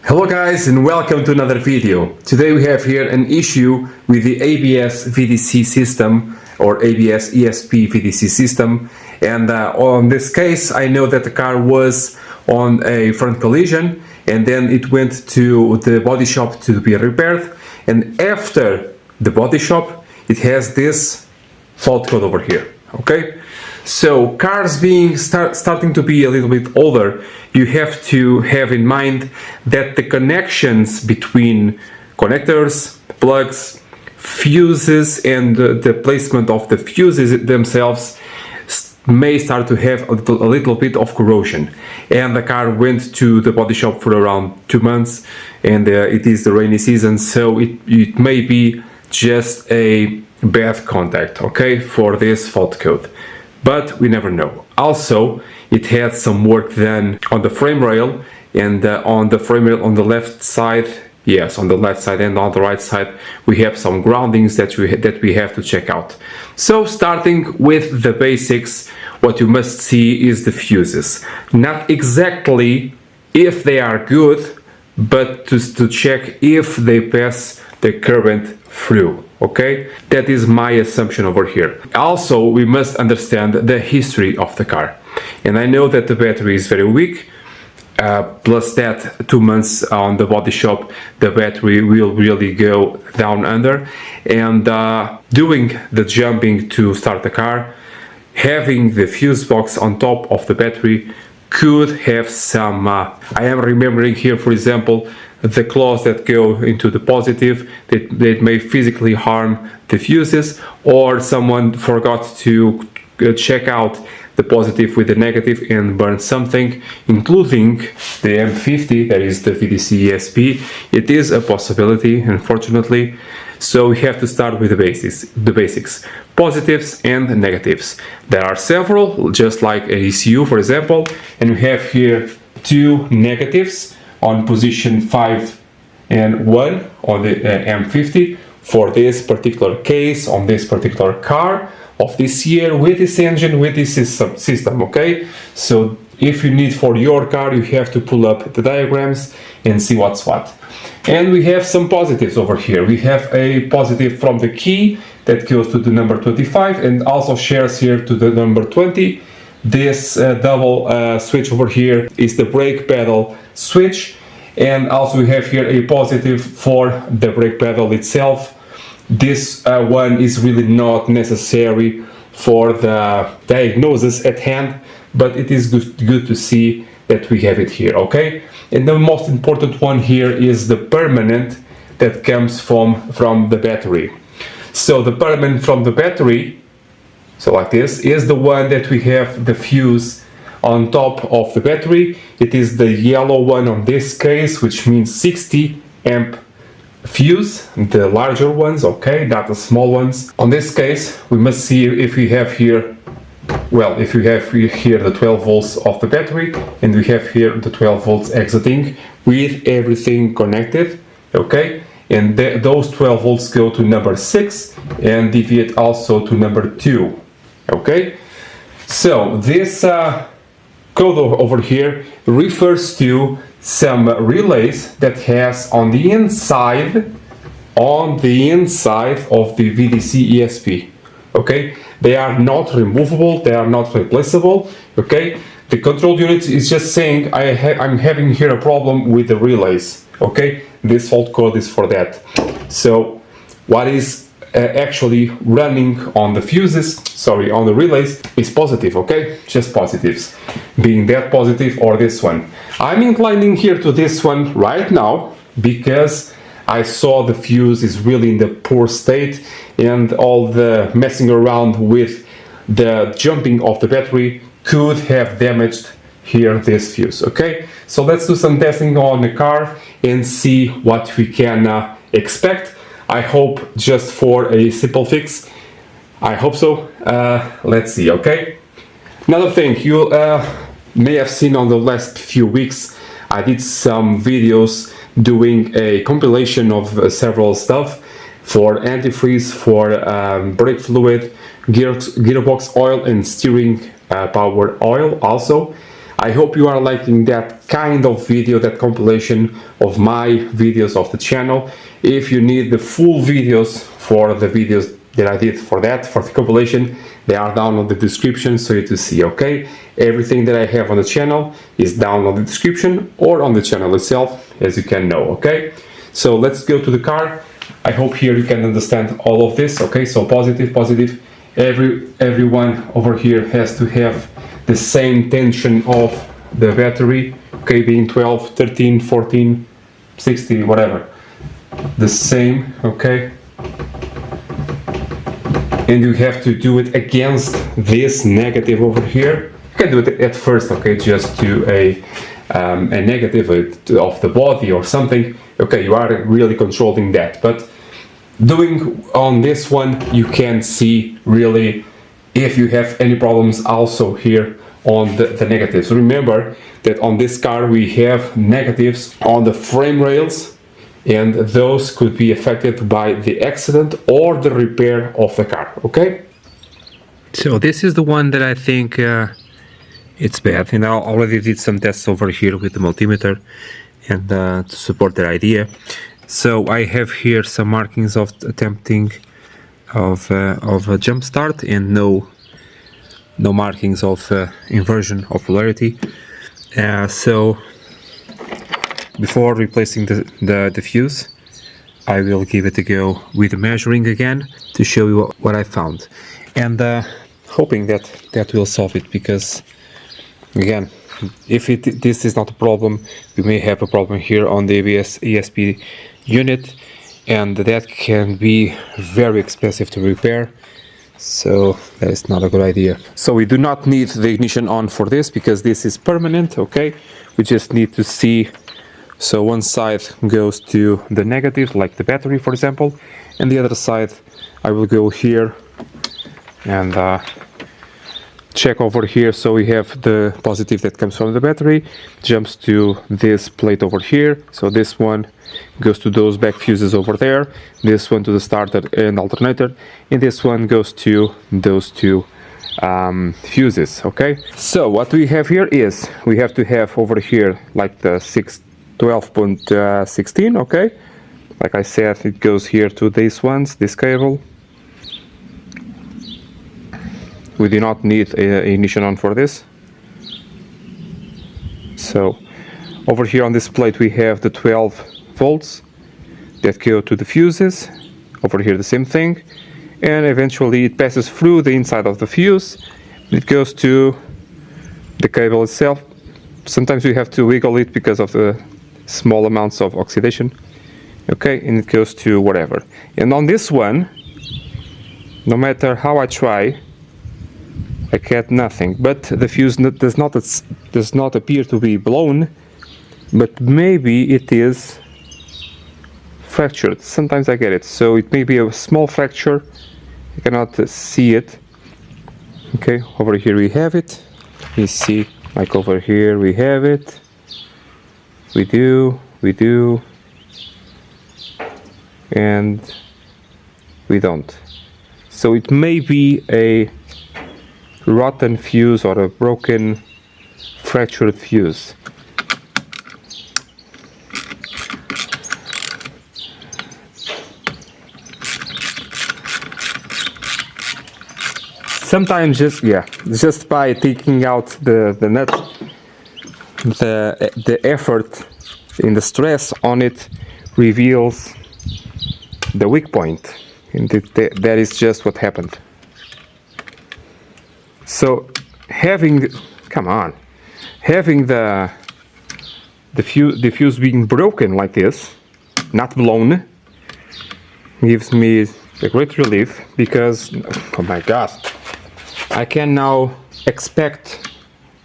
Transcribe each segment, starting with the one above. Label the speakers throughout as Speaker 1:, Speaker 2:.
Speaker 1: Hello guys and welcome to another video. Today we have here an issue with the ABS VDC system or ABS ESP VDC system, and on this case I know that the car was on a front collision and then it went to the body shop to be repaired, and after the body shop it has this fault code over here. Okay, so cars being starting to be a little bit older, you have to have in mind that the connections between connectors, plugs, fuses, and the placement of the fuses themselves may start to have a little bit of corrosion. And the car went to the body shop for around 2 months, and it is the rainy season, so it may be just a bad contact, okay, for this fault code, but we never know. Also, it had some work done on the frame rail, and on the frame rail on the left side, yes, on the left side and on the right side, we have some groundings that we have to check out. So starting with the basics, what you must see is the fuses. Not exactly if they are good, but to check if they pass the current through. Okay, that is my assumption over here. Also, we must understand the history of the car, and I know that the battery is very weak, plus that 2 months on the body shop the battery will really go down under, and doing the jumping to start the car, having the fuse box on top of the battery could have some I am remembering here, for example, the claws that go into the positive that may physically harm the fuses, or someone forgot to check out the positive with the negative and burn something, including the M50, that is the VDC ESP. It is a possibility, unfortunately, so we have to start with the basics, positives and negatives. There are several, just like a ECU, for example, and we have here 2 negatives on position 5 and 1 on the M50 for this particular case, on this particular car of this year, with this engine, with this system. Okay, so if you need for your car, you have to pull up the diagrams and see what's what. And we have some positives over here. We have a positive from the key that goes to the number 25 and also shares here to the number 20. This double switch over here is the brake pedal switch, and also we have here a positive for the brake pedal itself. This one is really not necessary for the diagnosis at hand, but it is good to see that we have it here. Okay, and the most important one here is the permanent that comes from the battery. So the permanent from the battery, so like this, is the one that we have the fuse on top of the battery. It is the yellow one on this case, which means 60 amp fuse, the larger ones, okay, not the small ones. On this case, we must see if we have here, well, if we have here the 12 volts of the battery, and we have here the 12 volts exiting with everything connected, okay, and those 12 volts go to number 6 and deviate also to number 2. Okay, so this code over here refers to some relays that has on the inside of the VDC ESP. Okay, they are not removable, they are not replaceable. Okay, the control unit is just saying I'm having here a problem with the relays. Okay, this fault code is for that. So what is actually running on the fuses, sorry, on the relays, is positive. Okay, just positives, being that positive or this one. I'm inclining here to this one right now because I saw the fuse is really in the poor state, and all the messing around with the jumping of the battery could have damaged here this fuse. Okay, so let's do some testing on the car and see what we can expect. I hope just for a simple fix. I hope so. Let's see. Okay, another thing you may have seen on the last few weeks, I did some videos doing a compilation of several stuff for antifreeze, for brake fluid, gearbox oil and steering power oil. Also, I hope you are liking that kind of video, that compilation of my videos of the channel. If you need the full videos for the videos that I did for the compilation, they are down on the description so you to see, okay? Everything that I have on the channel is down on the description or on the channel itself, as you can know, okay? So let's go to the car. I hope here you can understand all of this, okay? So positive. Everyone over here has to have the same tension of the battery, okay? Being 12, 13, 14, 60, whatever. The same, okay? And you have to do it against this negative over here. You can do it at first, okay, just to a negative of the body or something. Okay, you are really controlling that, but doing on this one, you can see really if you have any problems also here on the negatives. Remember that on this car we have negatives on the frame rails, and those could be affected by the accident or the repair of the car, okay? So this is the one that I think it's bad, and I already did some tests over here with the multimeter and to support that idea. So I have here some markings of attempting of a jump start and no markings of inversion of polarity. So before replacing the fuse, I will give it a go with measuring again to show you what I found, and hoping that will solve it, because again, if this is not a problem, we may have a problem here on the ABS ESP unit, and that can be very expensive to repair, so that is not a good idea. So we do not need the ignition on for this, because this is permanent, okay? We just need to see. So one side goes to the negative, like the battery, for example, and the other side I will go here and check over here. So we have the positive that comes from the battery, jumps to this plate over here. So this one goes to those back fuses over there, this one to the starter and alternator, and this one goes to those two fuses, okay? So what we have here is, we have to have over here like the 12.16, okay? Like I said, it goes here to these ones, this cable. We do not need an ignition on for this. So over here on this plate we have the 12 volts that go to the fuses. Over here the same thing, and eventually it passes through the inside of the fuse. It goes to the cable itself. Sometimes we have to wiggle it because of the small amounts of oxidation, okay, and it goes to whatever. And on this one, no matter how I try, I get nothing, but the fuse does not appear to be blown, but maybe it is fractured. Sometimes I get it, so it may be a small fracture. I cannot see it. Okay, over here we have it. You see, like over here we have it. We do, and we don't. So it may be a rotten fuse or a broken, fractured fuse. Sometimes just by taking out the nut, the effort in the stress on it reveals the weak point, and that is just what happened. So having the fuse being broken like this, not blown, gives me a great relief, because oh my god, I can now expect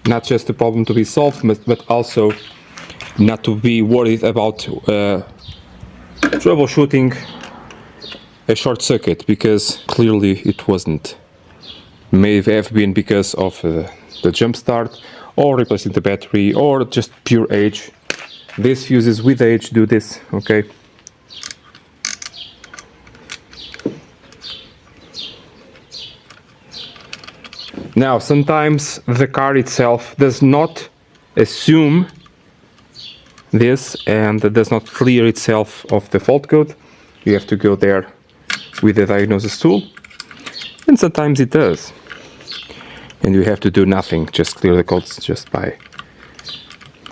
Speaker 1: not just the problem to be solved, but also not to be worried about troubleshooting a short circuit, because clearly it wasn't. May have been because of the jump start, or replacing the battery, or just pure age. These fuses with age do this, okay? Now, sometimes the car itself does not assume this and it does not clear itself of the fault code, you have to go there with the diagnosis tool, and sometimes it does. And you have to do nothing, just clear the codes just by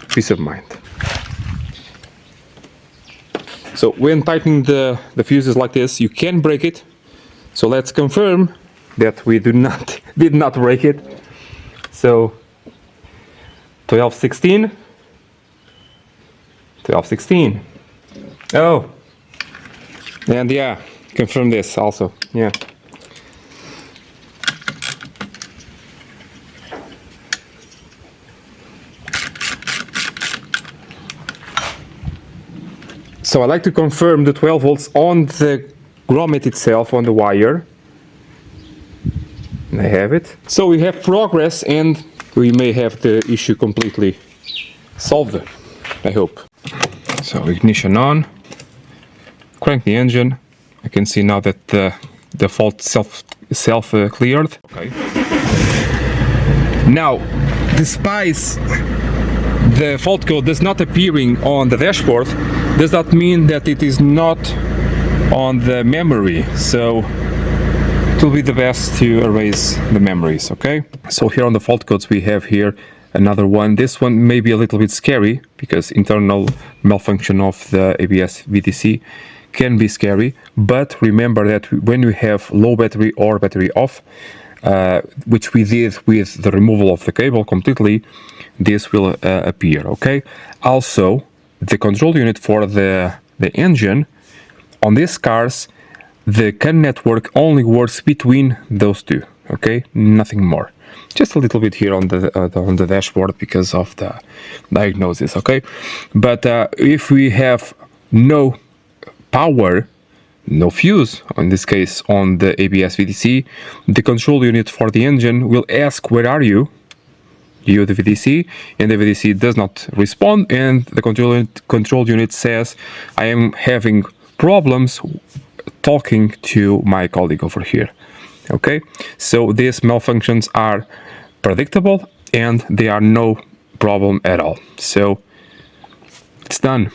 Speaker 1: peace of mind. So when tightening the fuses like this, you can break it. So let's confirm that we did not break it. So 1216. Oh, and yeah, confirm this also. Yeah. So I like to confirm the 12 volts on the grommet itself, on the wire. And I have it. So we have progress and we may have the issue completely solved, I hope. So ignition on, crank the engine. I can see now that the fault self cleared. Okay. Now, despite the fault code does not appearing on the dashboard, does not mean that it is not on the memory. So it will be the best to erase the memories. Okay. So here on the fault codes we have here another one. This one may be a little bit scary because internal malfunction of the ABS VDC can be scary, but remember that when you have low battery or battery off, which we did with the removal of the cable completely, this will appear. Okay. Also, the control unit for the engine on these cars, the CAN network only works between those two. Okay, nothing more. Just a little bit here on the dashboard because of the diagnosis. Okay, but if we have no power, no fuse, in this case on the ABS VDC, the control unit for the engine will ask, where are you? You, the VDC, and the VDC does not respond, and the control unit says, I am having problems talking to my colleague over here. Okay, so these malfunctions are predictable and they are no problem at all. So it's done.